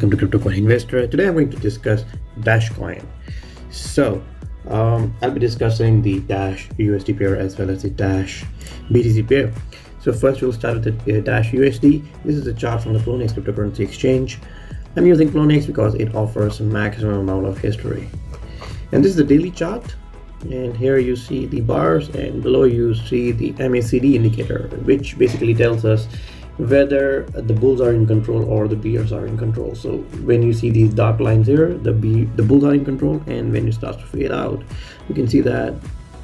welcome to Crypto Coin Investor. Today I'm going to discuss Dash Coin. So I'll be discussing the Dash USD pair as well as the Dash BTC pair. So first we'll start with the Dash USD. This is a chart from the Poloniex cryptocurrency exchange. I'm using Poloniex because it offers a maximum amount of history. And this is the daily chart. And here you see the bars, and below you see the MACD indicator, which basically tells us whether the bulls are in control or the bears are in control. So when you see these dark lines here, the bulls are in control, and when it starts to fade out, you can see that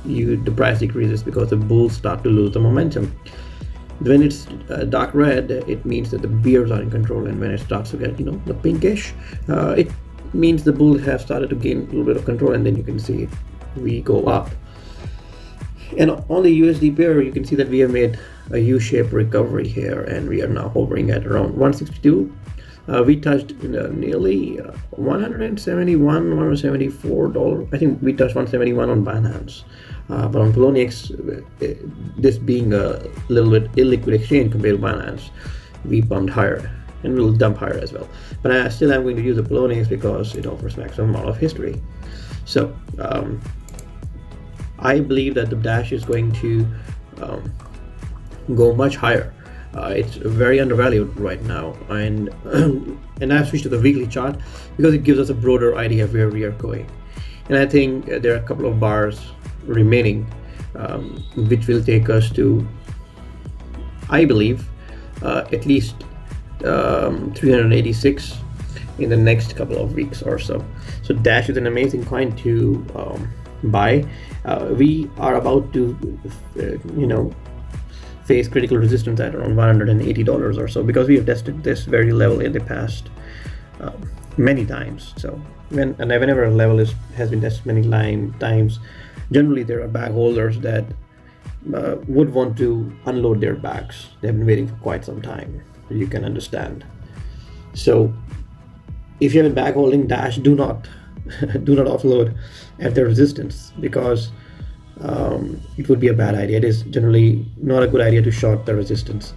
the price decreases because the bulls start to lose the momentum. When it's dark red, it means that the bears are in control, and when it starts to get the pinkish, it means the bulls have started to gain a little bit of control, and then you can see we go up. And on the USD pair, you can see that we have made a U-shaped recovery here, and we are now hovering at around 162. We touched nearly 171, 174 dollars. I think we touched 171 on Binance, but on Poloniex, this being a little bit illiquid exchange compared to Binance, we pumped higher, and we'll dump higher as well. But I still am going to use the Poloniex because it offers maximum amount of history. So I believe that the Dash is going to go much higher. It's very undervalued right now, and I've switched to the weekly chart because it gives us a broader idea of where we are going. And I think there are a couple of bars remaining, which will take us to, I believe, at least 386 in the next couple of weeks or so. So Dash is an amazing coin to buy. We are about to face critical resistance at around $180 or so, because we have tested this very level in the past many times. So whenever a level has been tested many times, generally there are bag holders that would want to unload their bags. They've been waiting for quite some time, you can understand. So if you have a bag holding Dash, do not offload at the resistance, because it would be a bad idea. It is generally not a good idea to short the resistance.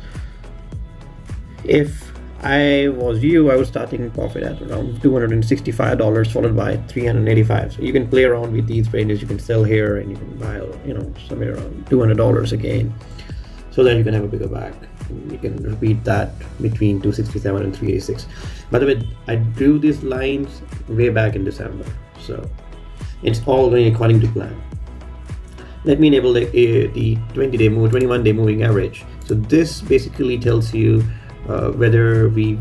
If I was you, I would start taking profit at around $265 followed by 385. So you can play around with these ranges. You can sell here, and you can buy somewhere around $200 again, so that you can have a bigger bag. You can repeat that between 267 and 386. By the way, I drew these lines way back in December, so it's all going according to plan. Let me enable the 20-day move, 21-day moving average. So this basically tells you where we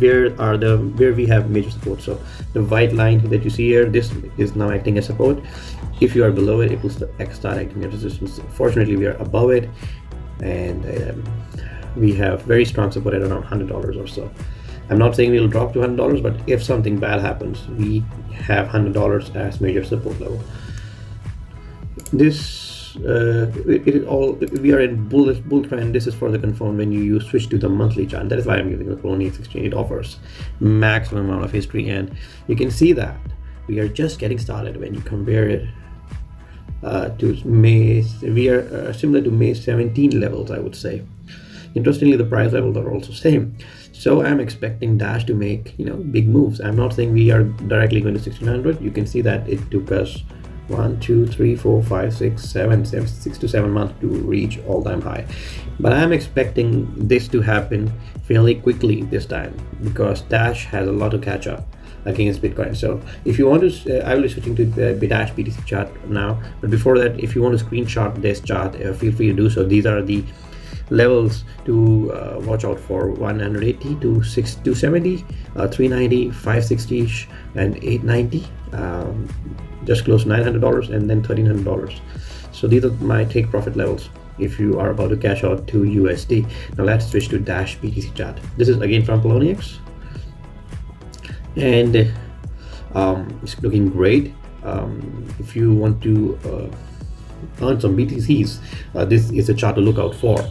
have major support. So the white line that you see here, this is now acting as support. If you are below it, it will start acting as resistance. Fortunately, we are above it, and we have very strong support at around $100 or so. I'm not saying we'll drop to $100, but if something bad happens, we have $100 as major support level. This we are in bull trend. This is further confirmed when you switch to the monthly chart. That is why I'm using the Poloniex exchange. It offers maximum amount of history, and you can see that we are just getting started. When you compare it to May, we are similar to May 17 levels, I would say. Interestingly, the price levels are also same. So I'm expecting Dash to make big moves. I'm not saying we are directly going to 1600. You can see that it took us 1, 2, 3, 4, 5, 6 to 7 months to reach all-time high. But I'm expecting this to happen fairly quickly this time, because Dash has a lot to catch up against Bitcoin. So if you want to, I will be switching to the Dash BTC chart now. But before that, if you want to screenshot this chart, feel free to do so. These are the levels to watch out for: 180 to 270, 390, 560, and 890. Just close to $900, and then $1,300. So these are my take profit levels if you are about to cash out to USD. Now let's switch to Dash BTC chart. This is again from Poloniex, and it's looking great. If you want to earn some BTCs, this is a chart to look out for,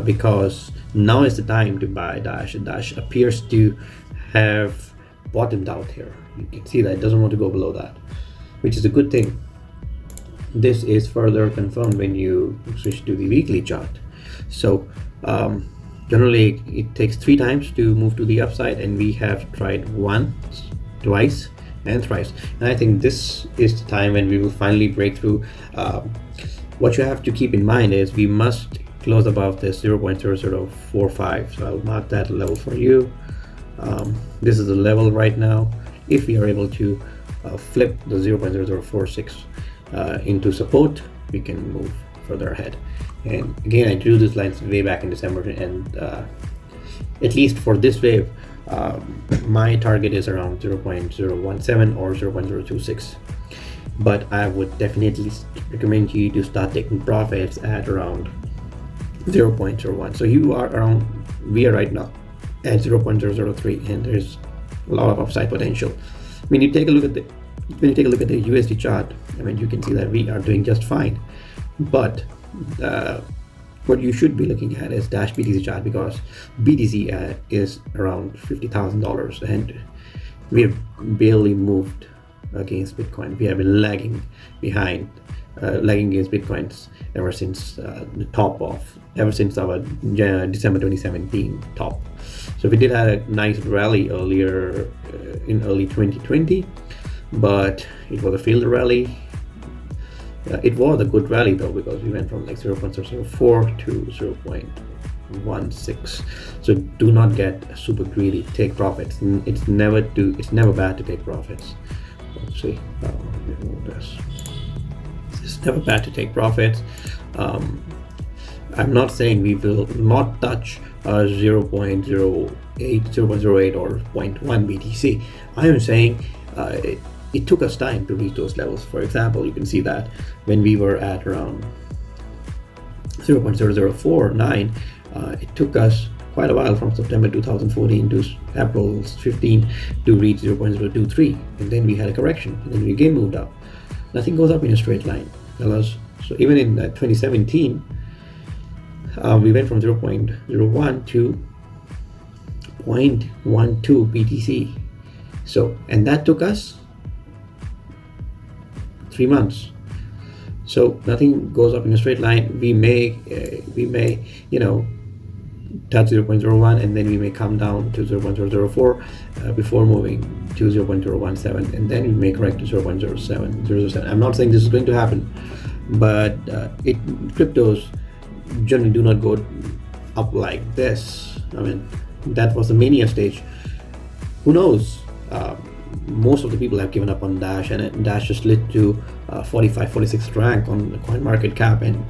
because now is the time to buy Dash. Dash appears to have bottomed out here. You can see that it doesn't want to go below that, which is a good thing. This is further confirmed when you switch to the weekly chart. So generally it takes 3 times to move to the upside, and we have tried once twice and thrice, and I think this is the time when we will finally break through. What you have to keep in mind is we must close above this 0.0045, so I'll mark that level for you. This is the level right now. If we are able to flip the 0.0046 into support, we can move further ahead. And again, I drew this lines way back in December, and at least for this wave, my target is around 0.017 or 0.026, but I would definitely recommend you to start taking profits at around 0.01. So you are around, we are right now at 0.003, and there's a lot of upside potential. When you take a look at the USD chart, I mean, you can see that we are doing just fine, but what you should be looking at is Dash BTC chart, because BTC is around $50,000, and we have barely moved against Bitcoin. We have been lagging behind, lagging against Bitcoins ever since ever since our December 2017 top. So we did have a nice rally earlier in early 2020, but it was a failed rally. It was a good rally though, because we went from like 0.004 to 0.16. So do not get super greedy. Take profits. It's never bad to take profits. Let's see. It's never bad to take profits. I'm not saying we will not touch 0.08 or 0.1 BTC. I am saying it took us time to reach those levels. For example, you can see that when we were at around 0.0049, it took us quite a while from September 2014 to April 15 to reach 0.023, and then we had a correction, and then we again moved up. Nothing goes up in a straight line, fellas. So even in 2017, we went from 0.01 to 0.12 BTC. So, and that took us 3 months. So nothing goes up in a straight line. We may touch 0.01, and then we may come down to 0.004 before moving to 0.017, and then we may correct to 0.07. I'm not saying this is going to happen, but cryptos generally do not go up like this. I mean, that was the mania stage. Who knows? Most of the people have given up on Dash, and Dash just slid to 46th rank on the coin market cap, and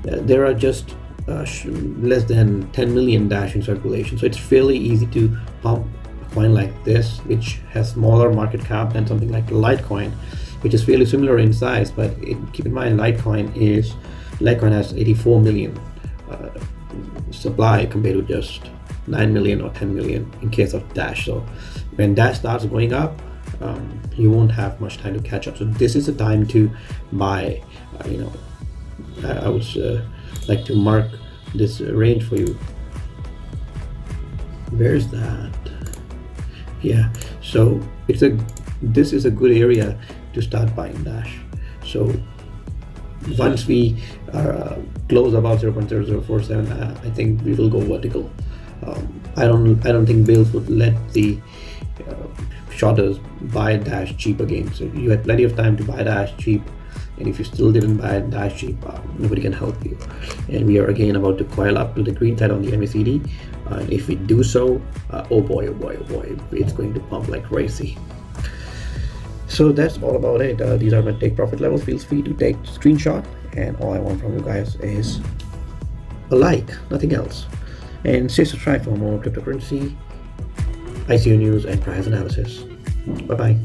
there are just less than 10 million Dash in circulation. So it's fairly easy to pump a coin like this, which has smaller market cap than something like Litecoin, which is fairly similar in size. But keep in mind, Litecoin has 84 million supply compared to just 9 million or 10 million in case of Dash. So when Dash starts going up, you won't have much time to catch up. So this is the time to buy. I would like to mark this range for you. Where's that? Yeah, so this is a good area to start buying Dash. So once we close above 0.0047, I think we will go vertical. I don't think Bills would let the shorters buy Dash cheap again. So you had plenty of time to buy Dash cheap, and if you still didn't buy Dash cheap, nobody can help you. And we are again about to coil up to the green side on the MACD. And if we do so, oh boy, it's going to pump like crazy. So that's all about it. These are my take profit levels. Feel free to take screenshot, and all I want from you guys is a like, nothing else. And stay subscribed for more cryptocurrency, ICO news, and price analysis. Bye bye.